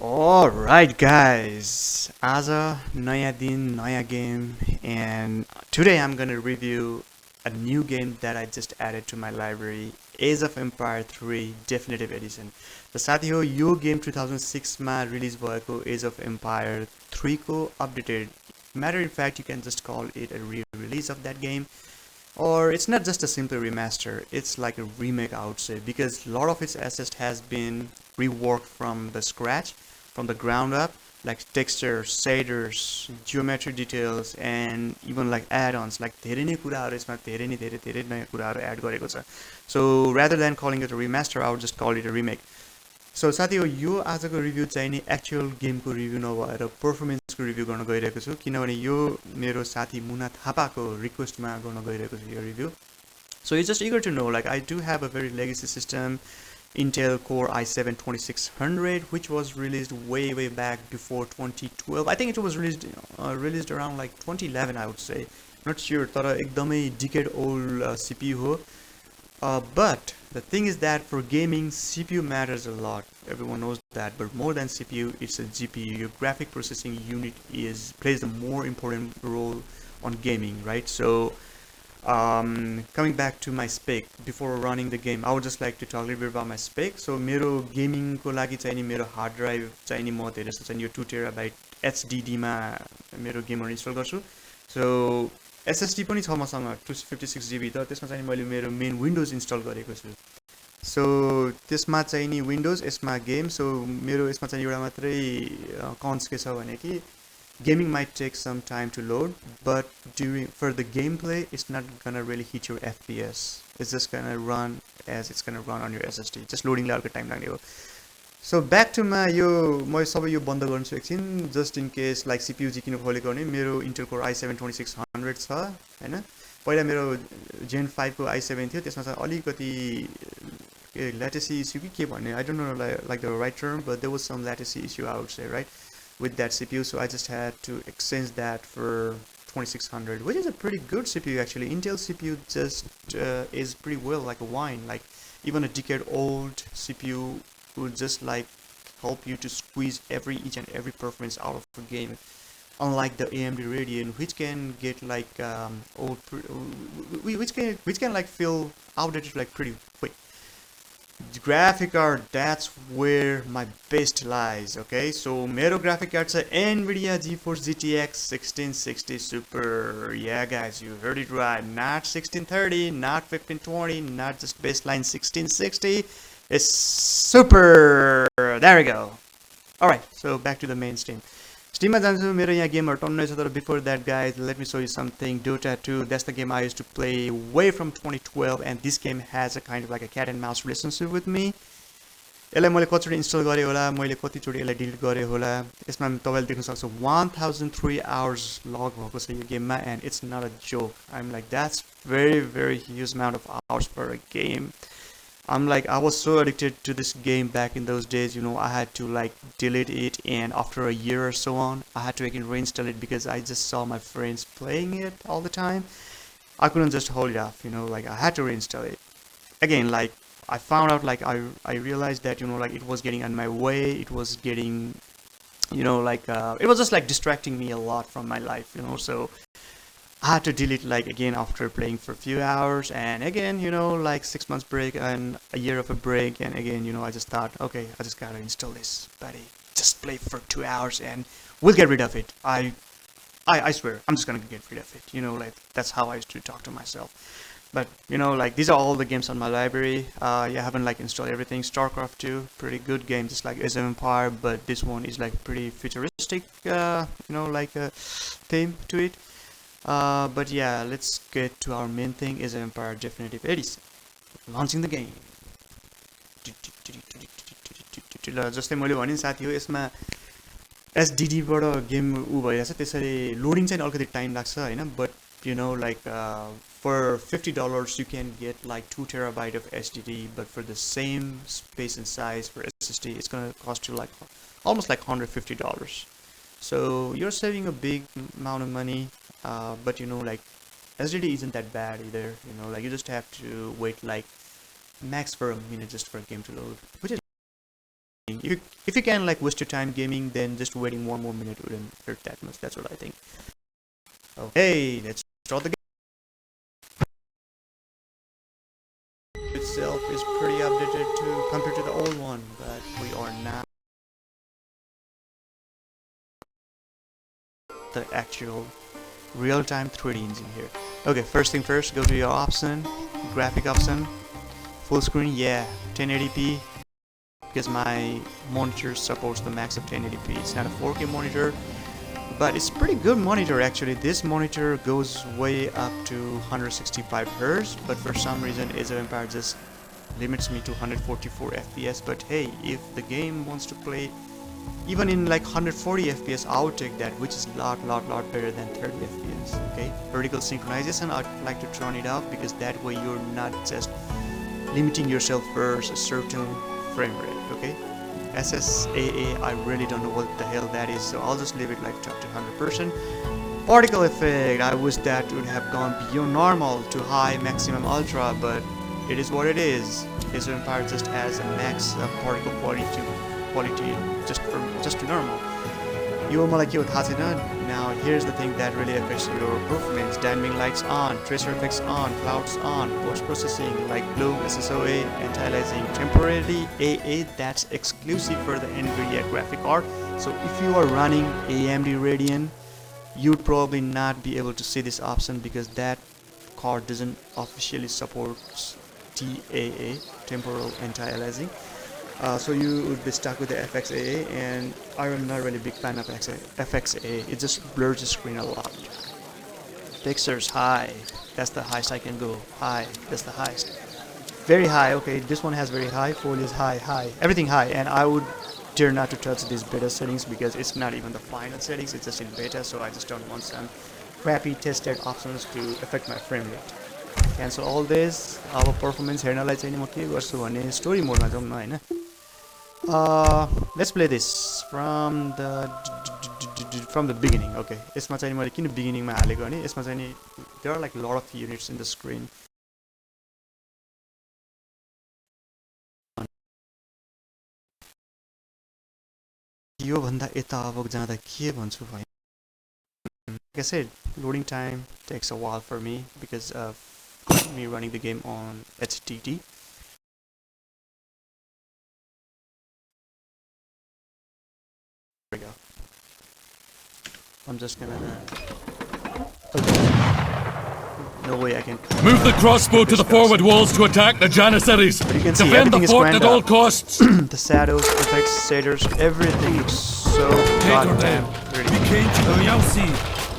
Alright guys, आज नयाँ दिन नयाँ game and today I'm gonna review a new game that I just added to my library, Age of Empire 3 Definitive Edition. र साथी हो यो game 2006 मा release भएको Age of Empire 3 को updated. Matter in fact, you can just call it a re-release of that game. Or it's not just a simple remaster, it's like a remake I would say, because a lot of its assets has been reworked from the scratch, from the ground up, like textures, shaders, geometry details, and even like add-ons, like धेरै नै कुराहरु यसमा धेरै नयाँ कुराहरु add गरेको छ. So rather than calling it a remaster, I would just call it a remake. So साथी हो यो आजको रिभ्यू चाहिँ नि एक्चुअल गेमको रिभ्यू नभएर पर्फर्मेन्सको रिभ्यू गर्न गइरहेको छु, किनभने यो मेरो साथी मुना थापाको रिक्वेस्टमा गर्न गइरहेको छु यो review. So you're just eager to know, like I do have a very legacy system, Intel Core i7 2600, which was released way back before 2012. I think it was released around like 2011, I would say. Not sure, तर एकदमै decade old CPU हो. But the thing is that for gaming, CPU matters a lot. Everyone knows that. But more than CPU, it's a GPU. Your graphic processing unit plays a more important role on gaming, right? So, coming back to my spec before running the game, I would just like to talk a little bit about my spec. So, मेरो gaming को लागि चाहिँ नि मेरो hard drive चाहिँ नि म धेरै जस्तो चाहिँ यो 2 terabyte HDD मा मेरो गेमहरु इन्स्टल गर्छु. So SSD पनि छ मसँग 256 GB, तर त्यसमा चाहिँ मैले मेरो मेन विन्डोज इन्स्टल गरेको छु. सो त्यसमा चाहिँ नि विन्डोज, यसमा गेम. सो मेरो यसमा चाहिँ एउटा मात्रै कन्स के छ भने कि gaming might take some time to load, but for the gameplay it's not gonna really hit your FPS. It's just gonna run as it's gonna run on your SSD. Just loading लाई अलिकति time लाग्ने हो. So back to my म सबै यो बन्द गर्छु एकछिन, just in case like CPU जिकिनु खोलेको भने मेरो Intel Core i7 2600 छ हैन. पहिला मेरो Gen 5 को i7 थियो, त्यसमा चाहिँ अलिकति latency issue के भन्ने, I don't know like the right term, but there was some latency issue I would say, right, with that CPU. So I just had to exchange that for 2600, which is a pretty good CPU actually. Intel CPU just is pretty well like a wine. Like even a decade old CPU would just like help you to squeeze each and every performance out of the game, unlike the AMD Radeon, which can get like which can like feel outdated like pretty quick. The graphic card, that's where my best lies. Okay, so मेरो graphic card is NVIDIA GeForce GTX 1660 Super. Yeah guys, you heard it right, not 1630, not 1520, not just baseline 1660. It's super. There we go. Alright, so back to the main Steam. Steam is मेरो यहाँ गेमहरु टन्नै छ, तर before that guys, let me show you something. Dota 2, that's the game I used to play way from 2012, and this game has a kind of like a cat and mouse relationship with me. यसलाई मैले कतिचोटि install गरे होला, मैले कतिचोटि यसलाई delete गरे होला. यसमा तपाईले देख्न सक्छ 1003 hours लग भएको छ यो गेममा, and it's not a joke. I'm like, that's very huge amount of hours for a game. I'm like, I was so addicted to this game back in those days, you know. I had to like delete it, and after a year or so on, I had to again reinstall it because I just saw my friends playing it all the time. I couldn't just hold it off, you know, like I had to reinstall it. Again, like I found out, like I realized that, you know, like it was getting on my way, it was getting, you know, like it was just like distracting me a lot from my life, you know. So I had to delete like again after playing for a few hours, and again, you know, like 6 months break and a year of a break, and again, you know, I just thought, okay, I just gotta install this, buddy. Just play for 2 hours and we'll get rid of it. I swear, I'm just gonna get rid of it. You know, like that's how I used to talk to myself. But you know, like these are all the games on my library. Yeah, I haven't like installed everything. StarCraft 2, pretty good game, just like Age of Empire, but this one is like pretty futuristic, you know, like a theme to it. But yeah, let's get to our main thing, is Empire Definitive Edition. Launching the game. जस्तै मैले भने साथी हो, यसमा SSD बाट game भइरहेछ, त्यसैले loading चाहिँ अलिकति टाइम लाग्छ हैन. But you know, like for $50 you can get like 2 terabyte of SSD, but for the same space and size for SSD, it's gonna cost you like almost like $150. So you're saving a big amount of money. But you know, like SSD isn't that bad either, you know, like you just have to wait like max for a minute just for a game to load, which is If you can like waste your time gaming, then just waiting 1 more minute wouldn't hurt that much. That's what I think. Okay, let's start the game. Itself is pretty updated to compared to the old one, but we are not the actual real-time 3D engine here. Okay, first thing first, go to your option, graphic option, full screen, yeah, 1080p, because my monitor supports the max of 1080p. It's not a 4K monitor, but it's pretty good monitor actually. This monitor goes way up to 165 Hz, but for some reason Age of Empires just limits me to 144 FPS. But hey, if the game wants to play even in like 140 FPS, I would take that, which is lot better than 30 FPS. Okay, vertical synchronization, I'd like to turn it off, because that way you're not just limiting yourself for a certain frame rate. Okay, SSAA, I really don't know what the hell that is, so I'll just leave it like up to 100%. Particle effect, I wish that would have gone beyond normal to high, maximum, ultra, but it is what it is. Age of Empires just has a max of particle quality just to normal. Now here's the thing that really affects your performance. Dynamic lights on, tracer effects on, clouds on, post processing like blue, SSOA, anti-aliasing, temporarily AA, that's exclusive for the NVIDIA graphic card. So if you are running AMD Radeon, you'd probably not be able to see this option, because that card doesn't officially support TAA, temporal anti-aliasing. So you would be stuck with the FXAA, and I'm not really a big fan of FXAA. It just blurs the screen a lot. Textures high, that's the highest I can go. High, that's the highest. Very high, okay, this one has very high. Foliage high, everything high, and I would dare not to touch these beta settings, because it's not even the final settings, it's just in beta, so I just don't want some crappy tested options to affect my frame rate. Cancel all this. Our performance हेर्नलाई चाहिँ म के गर्छु भने story mode मा जाउँ न हैन. Let's play this from the beginning. Okay, यसमा चाहिँ मैले किन beginning मा हालेको भने यसमा चाहिँ नि there are like a lot of units in the screen. यो भन्दा यता अब जाँदा के भन्छु भाइ. Like I said, loading time takes a while for me because of me running the game on HDD. There we go. I'm just gonna... Okay. No way I can... Move the crossbow to the forward walls to attack the Janissaries! Defend the fort at all costs! The shadows, effects, shaders, everything looks so goddamn pretty.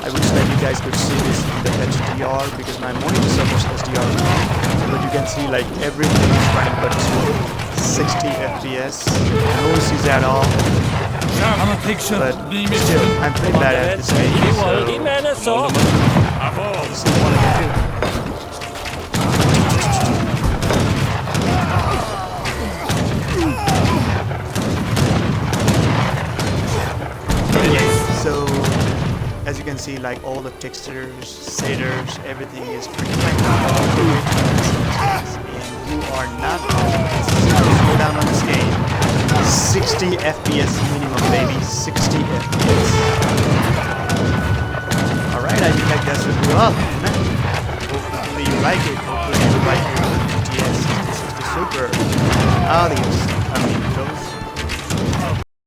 I wish that you guys could see this in the HDR, because my monitor supports HDR, but you can see like everything is running but 60 FPS, no issues at all. But still, I'm pretty bad at this game, so this is what I can do. So as you can see, like all the textures, shaders, everything is pretty much and you are not slow down on this game. 60 FPS minimum, baby. 60 FPS. Alright, I think I guess it blew up. Hopefully you like it. Hopefully you like your GTX 60 Super. Adios, amigos.